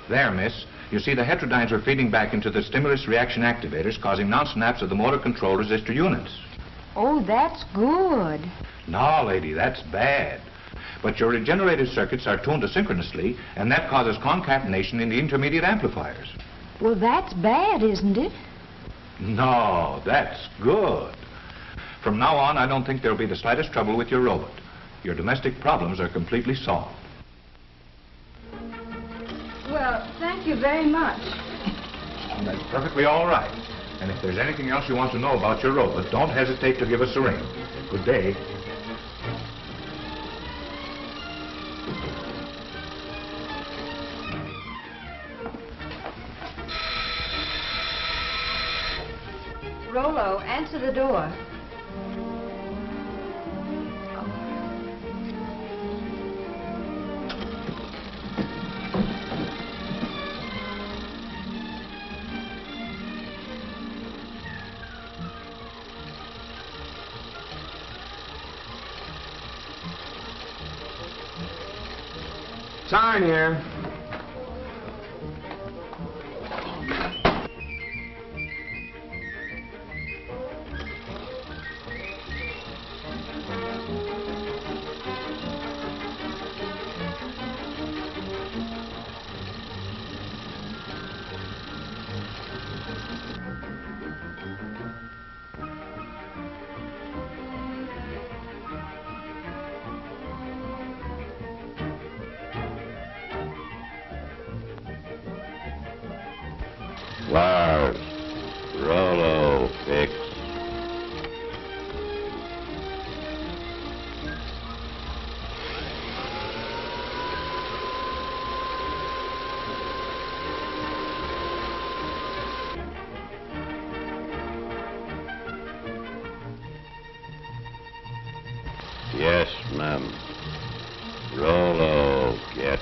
There, miss. You see, the heterodynes are feeding back into the stimulus reaction activators, causing non-snaps of the motor control resistor units. Oh, that's good. No, lady, that's bad. But your regenerated circuits are tuned asynchronously, and that causes concatenation in the intermediate amplifiers. Well, that's bad, isn't it? No, that's good. From now on, I don't think there'll be the slightest trouble with your robot. Your domestic problems are completely solved. Well, thank you very much. That's perfectly all right. And if there's anything else you want to know about your robot, don't hesitate to give us a ring. Good day. Rollo, answer the door. Sign here. Lars, Rollo, fix. Yes, ma'am. Rollo, get.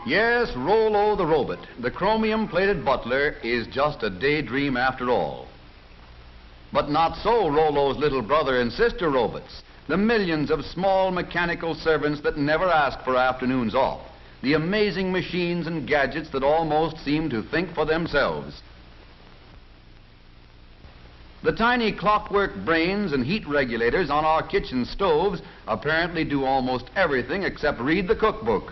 Yes, Rollo the robot, the chromium-plated butler, is just a daydream after all. But not so Rollo's little brother and sister robots, the millions of small mechanical servants that never ask for afternoons off, the amazing machines and gadgets that almost seem to think for themselves. The tiny clockwork brains and heat regulators on our kitchen stoves apparently do almost everything except read the cookbook.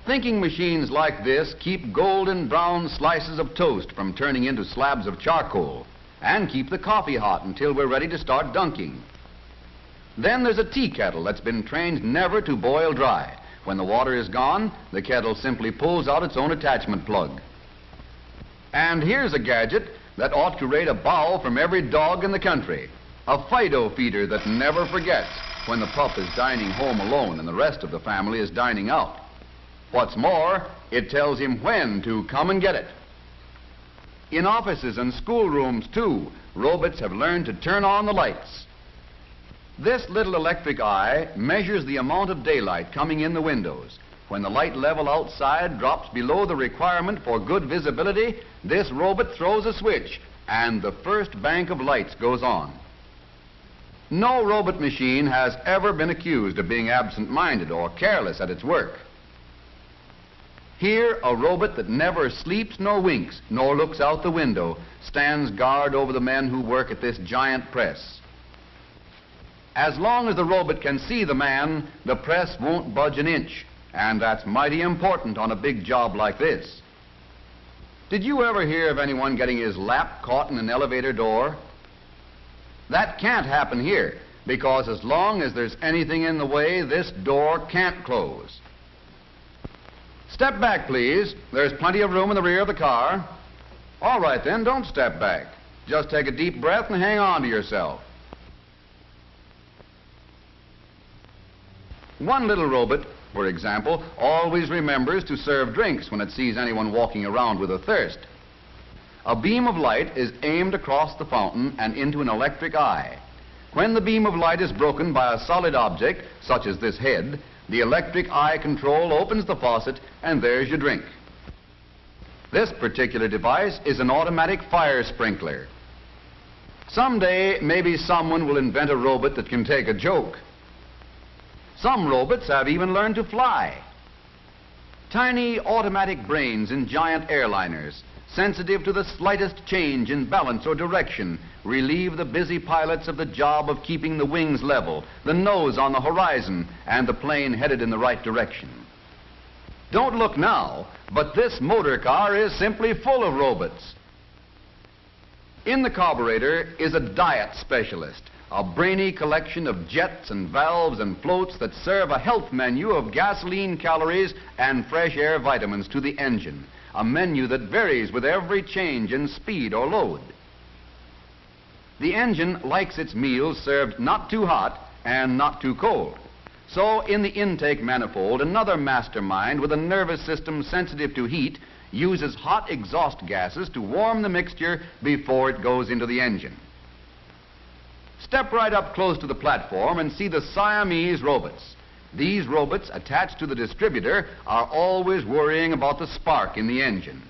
Thinking machines like this keep golden brown slices of toast from turning into slabs of charcoal and keep the coffee hot until we're ready to start dunking. Then there's a tea kettle that's been trained never to boil dry. When the water is gone, the kettle simply pulls out its own attachment plug. And here's a gadget that ought to rate a bow from every dog in the country. A Fido feeder that never forgets when the pup is dining home alone and the rest of the family is dining out. What's more, it tells him when to come and get it. In offices and schoolrooms, too, robots have learned to turn on the lights. This little electric eye measures the amount of daylight coming in the windows. When the light level outside drops below the requirement for good visibility, this robot throws a switch, and the first bank of lights goes on. No robot machine has ever been accused of being absent-minded or careless at its work. Here, a robot that never sleeps nor winks, nor looks out the window, stands guard over the men who work at this giant press. As long as the robot can see the man, the press won't budge an inch, and that's mighty important on a big job like this. Did you ever hear of anyone getting his lap caught in an elevator door? That can't happen here, because as long as there's anything in the way, this door can't close. Step back, please. There's plenty of room in the rear of the car. All right, then, don't step back. Just take a deep breath and hang on to yourself. One little robot, for example, always remembers to serve drinks when it sees anyone walking around with a thirst. A beam of light is aimed across the fountain and into an electric eye. When the beam of light is broken by a solid object, such as this head, the electric eye control opens the faucet and there's your drink. This particular device is an automatic fire sprinkler. Someday, maybe someone will invent a robot that can take a joke. Some robots have even learned to fly. Tiny automatic brains in giant airliners, sensitive to the slightest change in balance or direction, relieve the busy pilots of the job of keeping the wings level, the nose on the horizon, and the plane headed in the right direction. Don't look now, but this motor car is simply full of robots. In the carburetor is a diet specialist, a brainy collection of jets and valves and floats that serve a health menu of gasoline calories and fresh air vitamins to the engine, a menu that varies with every change in speed or load. The engine likes its meals served not too hot and not too cold. So in the intake manifold, another mastermind with a nervous system sensitive to heat uses hot exhaust gases to warm the mixture before it goes into the engine. Step right up close to the platform and see the Siamese robots. These robots attached to the distributor are always worrying about the spark in the engine.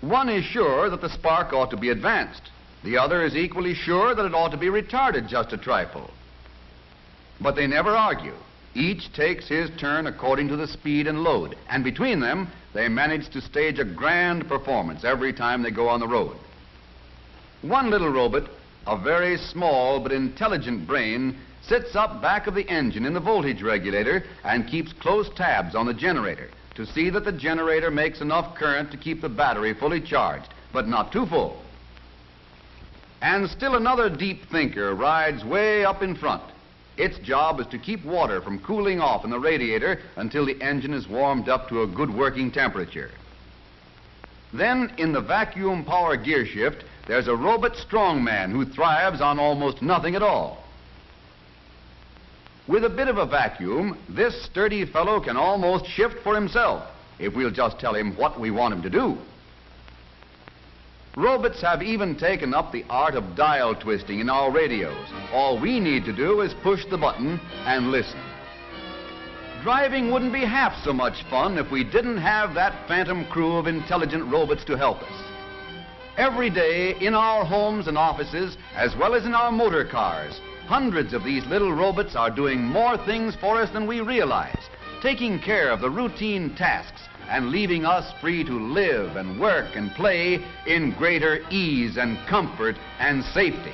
One is sure that the spark ought to be advanced. The other is equally sure that it ought to be retarded just a trifle. But they never argue. Each takes his turn according to the speed and load, and between them, they manage to stage a grand performance every time they go on the road. One little robot, a very small but intelligent brain, sits up back of the engine in the voltage regulator and keeps close tabs on the generator to see that the generator makes enough current to keep the battery fully charged, but not too full. And still another deep thinker rides way up in front. Its job is to keep water from cooling off in the radiator until the engine is warmed up to a good working temperature. Then, in the vacuum power gear shift, there's a robot strongman who thrives on almost nothing at all. With a bit of a vacuum, this sturdy fellow can almost shift for himself, if we'll just tell him what we want him to do. Robots have even taken up the art of dial twisting in our radios. All we need to do is push the button and listen. Driving wouldn't be half so much fun if we didn't have that phantom crew of intelligent robots to help us. Every day, in our homes and offices, as well as in our motor cars, hundreds of these little robots are doing more things for us than we realize, taking care of the routine tasks and leaving us free to live and work and play in greater ease and comfort and safety.